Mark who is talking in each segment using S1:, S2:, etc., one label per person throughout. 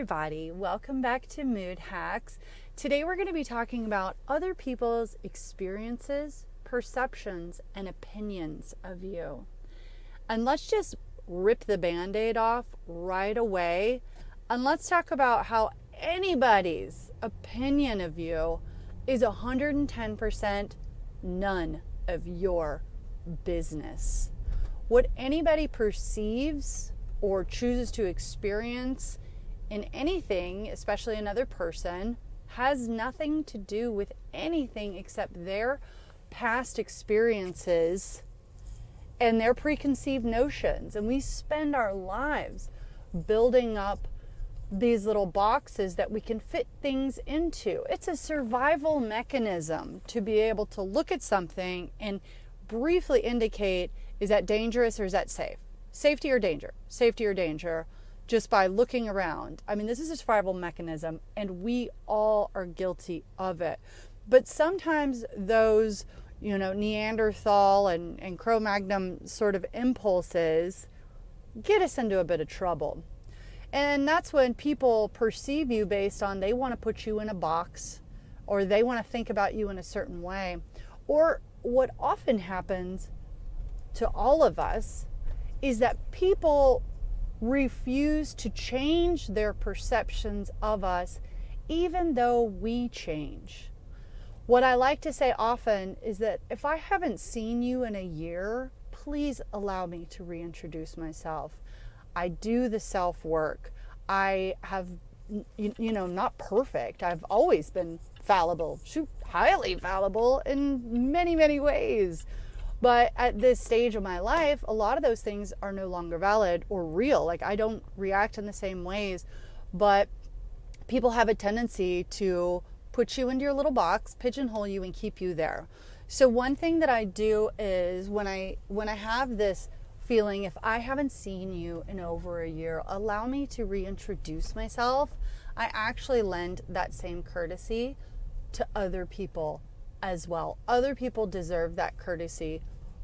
S1: everybody, welcome back to Mood Hacks. Today we're going to be talking about other people's experiences, perceptions, and opinions of you. And let's just rip the band-aid off right away, and let's talk about how anybody's opinion of you is 110% none of your business. What anybody perceives or chooses to experience in anything, especially another person, has nothing to do with anything except their past experiences and their preconceived notions. And we spend our lives building up these little boxes that we can fit things into. It's a survival mechanism to be able to look at something and briefly indicate, is that dangerous or is that safe? Safety or danger? Safety or danger? Just by looking around. I mean, this is a survival mechanism, and we all are guilty of it. But sometimes those, Neanderthal and Cro-Magnon sort of impulses get us into a bit of trouble. And that's when people perceive you based on they want to put you in a box, or they want to think about you in a certain way. Or what often happens to all of us is that people refuse to change their perceptions of us even though we change. What I like to say often is that if I haven't seen you in a year, please allow me to reintroduce myself. I do the self-work. I have, not perfect. I've always been fallible, highly fallible in many, many ways. But at this stage of my life, a lot of those things are no longer valid or real. Like, I don't react in the same ways, but people have a tendency to put you into your little box, pigeonhole you, and keep you there. So one thing that I do is when I have this feeling, if I haven't seen you in over a year, allow me to reintroduce myself. I actually lend that same courtesy to other people as well. Other people deserve that courtesy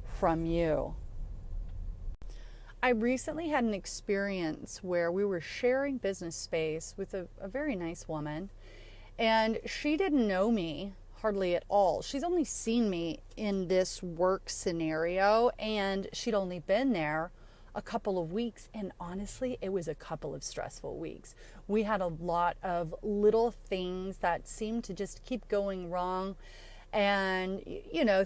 S1: from you. I recently had an experience where we were sharing business space with a very nice woman, and she didn't know me hardly at all. She's only seen me in this work scenario, and she'd only been there a couple of weeks, and honestly, it was a couple of stressful weeks. We had a lot of little things that seemed to just keep going wrong. And,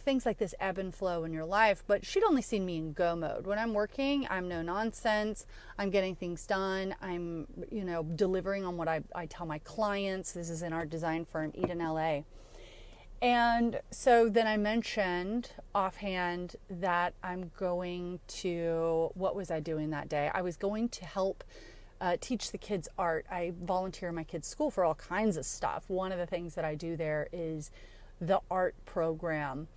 S1: things like this ebb and flow in your life. But she'd only seen me in go mode. When I'm working, I'm no nonsense. I'm getting things done. I'm, delivering on what I tell my clients. This is in our design firm, Eden LA. And so then I mentioned offhand that I'm going to, what was I doing that day? I was going to help teach the kids art. I volunteer in my kids' school for all kinds of stuff. One of the things that I do there is the art program.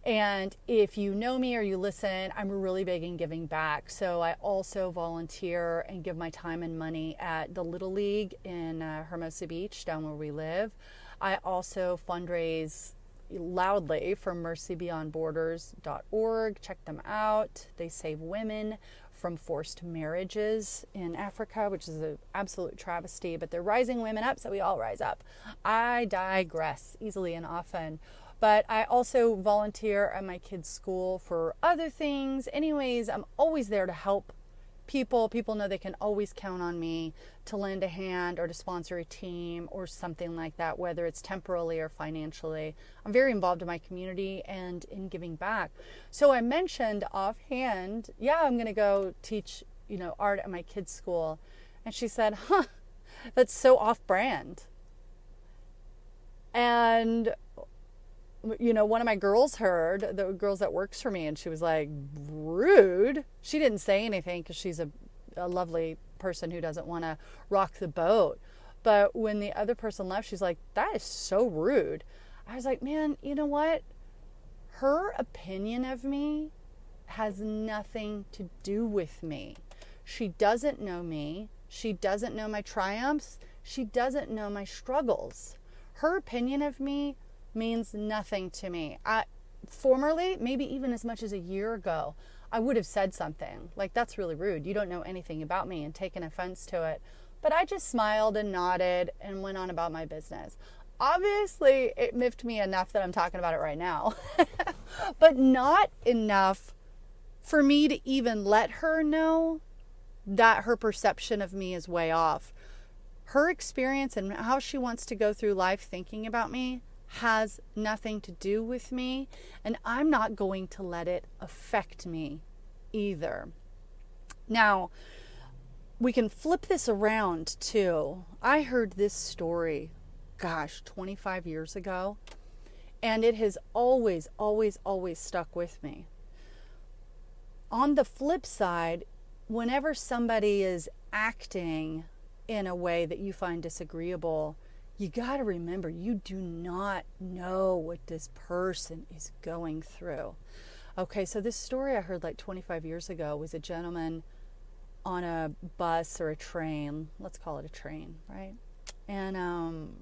S1: And if you know me or you listen, I'm really big in giving back. So I also volunteer and give my time and money at the Little League in Hermosa Beach, down where we live. I also fundraise loudly for mercybeyondborders.org. Check them out. They save women from forced marriages in Africa, which is an absolute travesty, but they're rising women up, so we all rise up. I digress easily and often, but I also volunteer at my kids' school for other things. Anyways, I'm always there to help people. People know they can always count on me to lend a hand or to sponsor a team or something like that, whether it's temporarily or financially. I'm very involved in my community and in giving back. So I mentioned offhand, I'm going to go teach, art at my kids' school. And she said, that's so off-brand. And one of my girls heard, the girls that works for me, and she was like, rude. She didn't say anything because she's a lovely person who doesn't want to rock the boat. But when the other person left, she's like, that is so rude. I was like, man, you know what? Her opinion of me has nothing to do with me. She doesn't know me. She doesn't know my triumphs. She doesn't know my struggles. Her opinion of me means nothing to me. Formerly, maybe even as much as a year ago, I would have said something like, that's really rude. You don't know anything about me, and taken offense to it. But I just smiled and nodded and went on about my business. Obviously, it miffed me enough that I'm talking about it right now, but not enough for me to even let her know that her perception of me is way off. Her experience and how she wants to go through life thinking about me has nothing to do with me, and I'm not going to let it affect me either. Now, we can flip this around too. I heard this story, 25 years ago, and it has always stuck with me. On the flip side, whenever somebody is acting in a way that you find disagreeable, you got to remember you do not know what this person is going through. Okay, so this story I heard like 25 years ago was a gentleman on a bus or a train, let's call it a train, right? And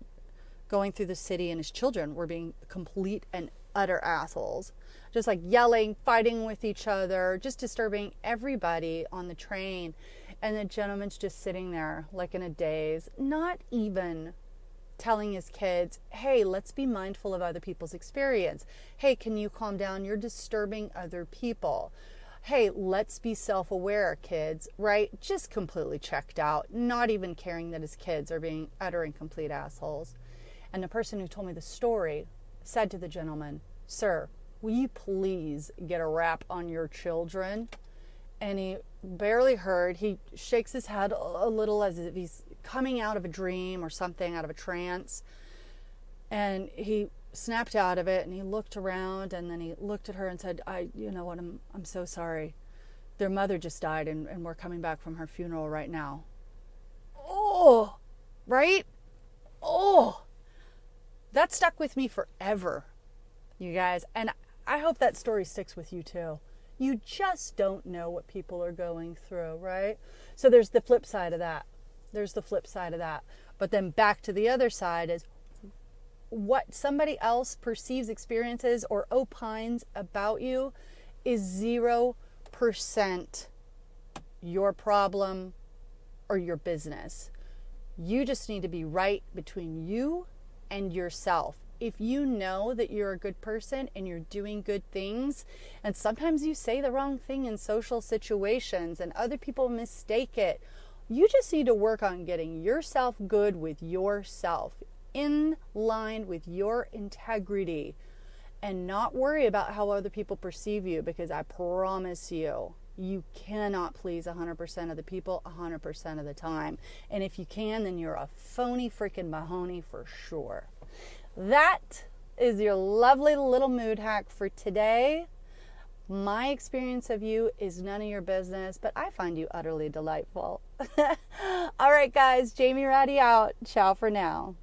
S1: going through the city, and his children were being complete and utter assholes. Just like yelling, fighting with each other, just disturbing everybody on the train. And the gentleman's just sitting there like in a daze, not even telling his kids, hey, let's be mindful of other people's experience. Hey, can you calm down? You're disturbing other people. Hey, let's be self-aware, kids, right? Just completely checked out, not even caring that his kids are being utter and complete assholes. And the person who told me the story said to the gentleman, sir, will you please get a wrap on your children? And he barely heard. He shakes his head a little as if he's coming out of a dream or something, out of a trance. And he snapped out of it, and he looked around, and then he looked at her and said, you know what, I'm so sorry. Their mother just died, and we're coming back from her funeral right now. Oh, right? Oh, that stuck with me forever, you guys. And I hope that story sticks with you too. You just don't know what people are going through, right? So there's the flip side of that. But then back to the other side is what somebody else perceives, experiences, or opines about you is 0% your problem or your business. You just need to be right between you and yourself. If you know that you're a good person and you're doing good things, and sometimes you say the wrong thing in social situations and other people mistake it, you just need to work on getting yourself good with yourself, in line with your integrity, and not worry about how other people perceive you, because I promise you, you cannot please 100% of the people 100% of the time. And if you can, then you're a phony freaking Mahoney for sure. That is your lovely little mood hack for today. My experience of you is none of your business, but I find you utterly delightful. All right, guys, Jamie Ratty out. Ciao for now.